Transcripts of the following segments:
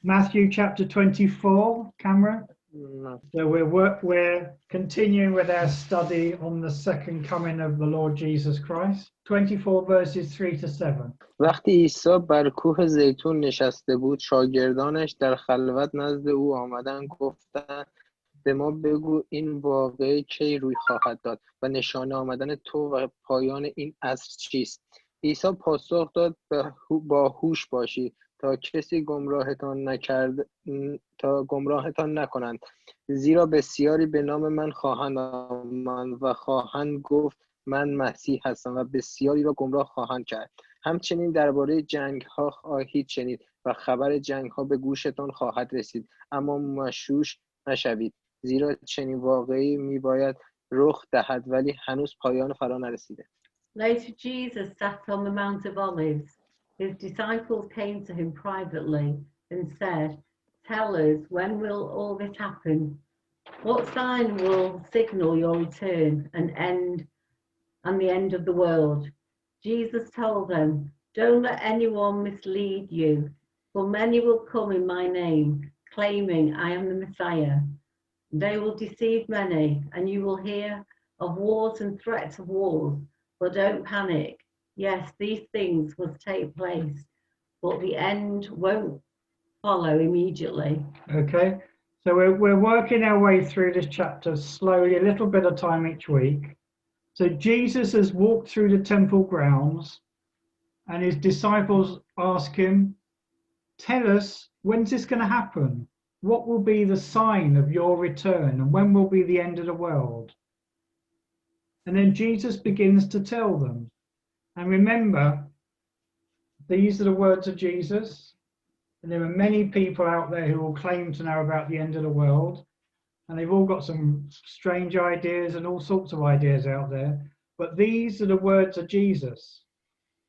Matthew chapter 24, Cameron. No. So we're continuing with our study on the second coming of the Lord Jesus Christ. 24 verses 3 to 7. وقتی عیسی بر کوه زیتون نشسته بود، شاگردانش در خلوت نزد او آمدند، گفتند به ما بگو این واقعه کی روی خواهد داد و نشانه آمدن تو و پایان این عصر چیست؟ عیسی پاسخ داد با هوش باشید تا کسی گمراهتان نکنند، زیرا بسیاری به نام من خواهند آمد و خواهند گفت من مسیح هستم و بسیاری را گمراه خواهند کرد. همچنین درباره جنگ ها خواهید شنید و خبر جنگ ها به گوشتان خواهد رسید، اما مشوش نشوید، زیرا چنین واقعی میباید رخ دهد ولی هنوز پایان فرا نرسیده. Later Jesus sat on the Mount of Olives. His disciples came to him privately and said, "Tell us, when will all this happen? What sign will signal your return and the end of the world?" Jesus told them, "Don't let anyone mislead you, for many will come in my name, claiming I am the Messiah. They will deceive many, and you will hear of wars and threats of wars, but don't panic. Yes, these things will take place, but the end won't follow immediately." Okay, so we're working our way through this chapter slowly, a little bit of time each week. So Jesus has walked through the temple grounds and his disciples ask him, "Tell us, when's this going to happen? What will be the sign of your return, and when will be the end of the world?" And then Jesus begins to tell them. And remember, these are the words of Jesus. And there are many people out there who will claim to know about the end of the world. And they've all got some strange ideas and all sorts of ideas out there. But these are the words of Jesus.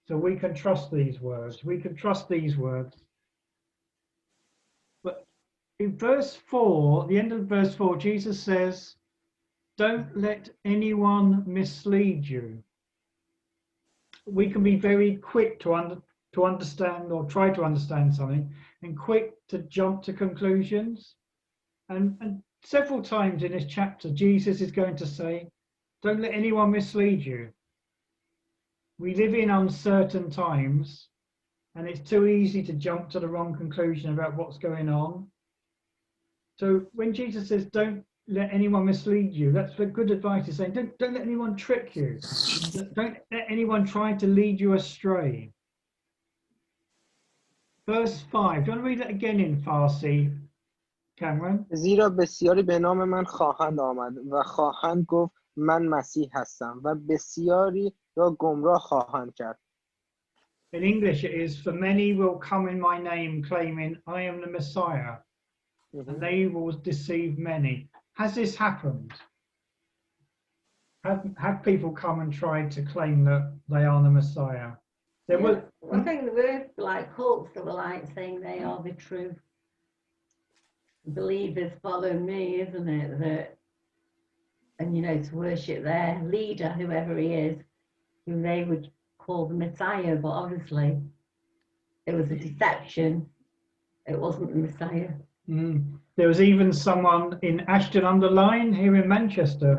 So we can trust these words. We can trust these words. But in verse 4, the end of verse 4, Jesus says, "Don't let anyone mislead you." We can be very quick to understand or try to understand something and quick to jump to conclusions. And several times in this chapter, Jesus is going to say, "Don't let anyone mislead you." We live in uncertain times, and it's too easy to jump to the wrong conclusion about what's going on. So when Jesus says, "Don't let anyone mislead you," that's the good advice. He's saying, don't let anyone trick you. Don't let anyone try to lead you astray. Verse 5. Do you want to read it again in Farsi, Cameron? زیرا بسیاری به نام من خواهند آمد و خواهند گفت من مسیح هستم و بسیاری را گمراه خواهند کرد. In English it is, "For many will come in my name claiming I am the Messiah, and they will deceive many." Has this happened? Have people come and tried to claim that they are the Messiah? There was, I think there were like cults that were like saying they are the true believers, follow me, isn't it? That, and you know, to worship their leader, whoever he is, who they would call the Messiah, but obviously it was a deception. It wasn't the Messiah. There was even someone in Ashton-under-Lyne here in Manchester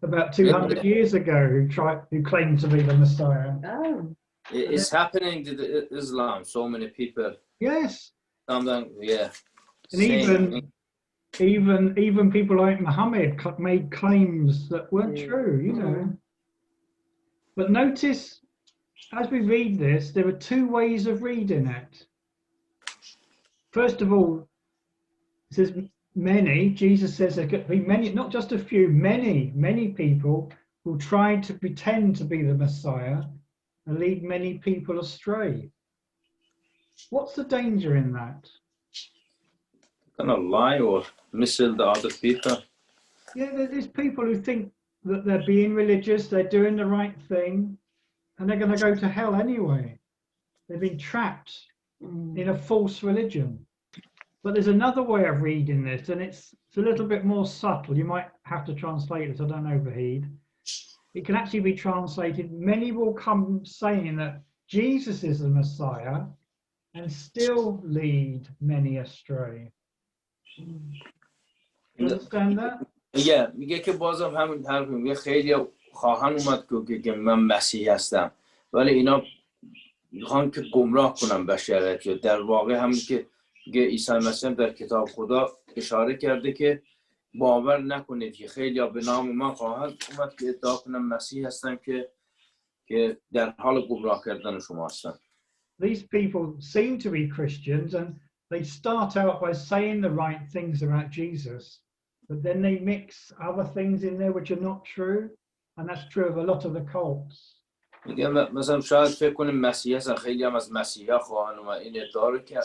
about 200 years ago who claimed to be the Messiah. Oh. It's happening to Islam. So many people. Yes. Yeah. And even people like Muhammad made claims that weren't true, you know. But notice, as we read this, there are two ways of reading it. First of all, it says many. Jesus says there could be many, not just a few, many people who try to pretend to be the Messiah and lead many people astray. What's the danger in that? Gonna lie or mislead the other people. Yeah, there's people who think that they're being religious, they're doing the right thing, and they're going to go to hell anyway. They've been trapped in a false religion. But there's another way of reading this, and it's a little bit more subtle. You might have to translate it, so don't overheed. It can actually be translated, many will come saying that Jesus is the Messiah, and still lead many astray. You understand that? میگه که بازم همین حرف میگه خیلی خواهن اومد که من مسیح هستم ولی اینا میخوان که گمراه کنن بشریت. در واقع همین که عیسی مسیح در کتاب خدا اشاره کرده که باور نکنید که خیلی به نام من خواهند اومد که ادعا کنن مسیح هستن که در حال گمراه کردن شما هستن. These people seem to be Christians and they start out by saying the right things about Jesus, but then they mix other things in there which are not true, and that's true of a lot of the cults. میگم مثلا شاید فکر کنیم مسیح هستن، خیلی هم از مسیحا خواهن و این ادعا رو که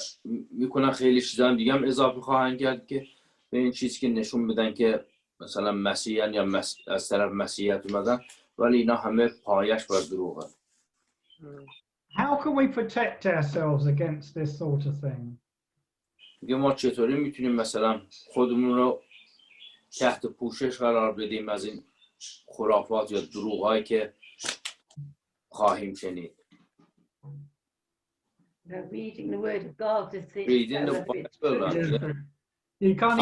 میکنن خیلی چیزا دیگه هم اضافه خواهند کرد که به این چیزی که نشون بدن که مثلا مسیحیان یا از طرف مسیحیت اومدن، ولی اینا همه پایش بر دروغه. How can we protect ourselves against this sort of thing? میگه ما چطوری میتونیم مثلا خودمون رو تحت پوشش قرار بدیم از این خرافات یا دروغایی که خواهیم شنید؟ Reading the word of God to see Reading the Bible. You can't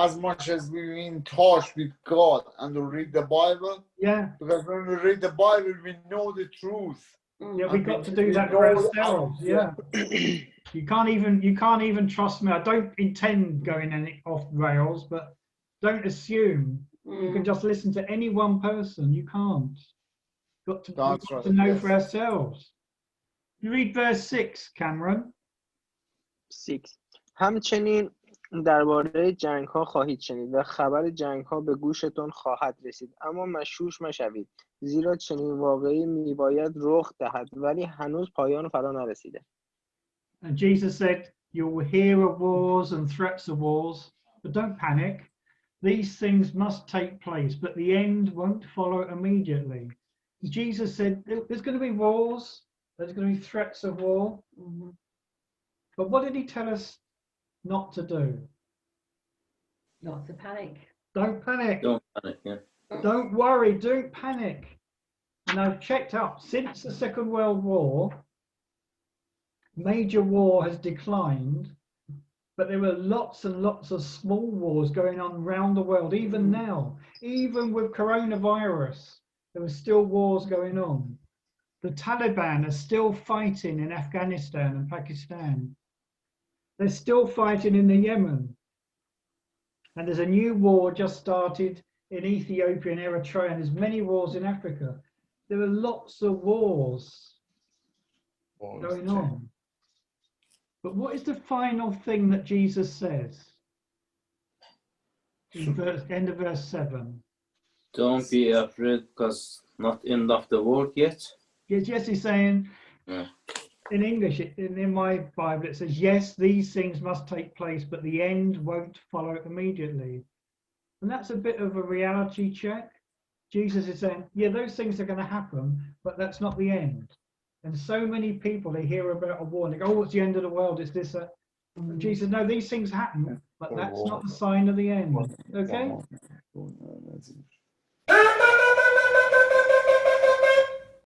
as much as we're in touch with God and we read the Bible. Yeah. Because when we read the Bible, we know the truth. Yeah, we got to do that for ourselves. Yeah. You can't even trust me. I don't intend going any off rails, but don't assume you can just listen to any one person. You can't. Got to know for ourselves. You read verse 6, Cameron. 6. همچنین درباره جنگ ها خواهید شنید و خبر جنگ ها به گوشتون خواهد رسید، اما مشوش مشوید، زیرا چنین واقعی میباید رخ دهد ولی هنوز پایان فرا نرسیده. And Jesus said, you will hear of wars and threats of wars, but don't panic. These things must take place, but the end won't follow immediately. Jesus said there's going to be wars, there's going to be threats of war. But what did he tell us not to do? Not to panic. Don't panic. Don't panic, yeah. Don't worry, don't panic. And I've checked up, since the Second World War, major war has declined, but there were lots and lots of small wars going on around the world, even now. Even with coronavirus, there were still wars going on. The Taliban are still fighting in Afghanistan and Pakistan. They're still fighting in the Yemen. And there's a new war just started in Ethiopia and Eritrea, and there's many wars in Africa. There are lots of wars going on. But what is the final thing that Jesus says? In end of verse 7. Don't be afraid because not end of the world yet. Yes, he's saying, in English, in my Bible, it says, yes, these things must take place, but the end won't follow immediately. And that's a bit of a reality check. Jesus is saying, yeah, those things are going to happen, but that's not the end. And so many people, they hear about a war and they go, oh, it's the end of the world, it's this. Jesus, no, these things happen, but that's not the sign of the end. Okay?